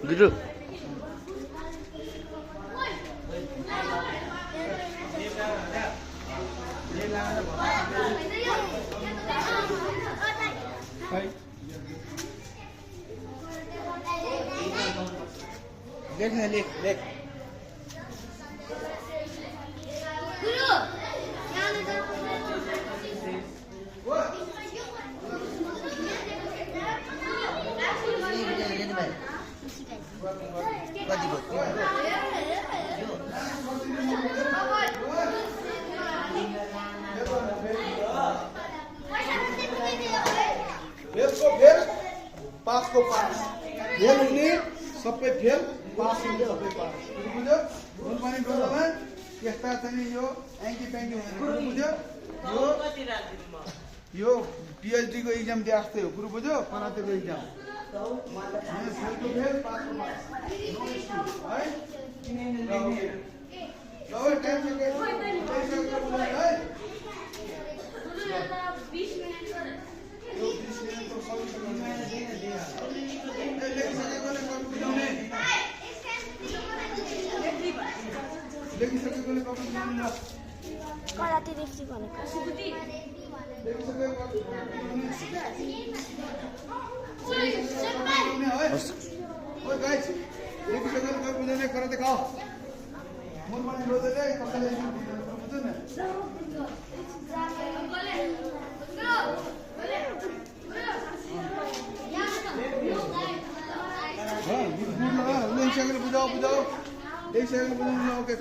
Guru. Lihat. Pass को pass fail हुने सबै फेल पास हुने सबै पास बुझ्यो नुनपानी डोलामा यस्ता चाहिँ यो एङ्की प्याङ्की हुँदैन बुझ्यो यो पीएचडी को एग्जाम दिए जस्तै हो कुरो बुझ्यो पनातेको एग्जाम फेलको फेल पासको पास है ल टाइम सके है कराटे रेफ्री भनेको कराटे खाओ बुझाओ एक सेकंड बुझाओ ओके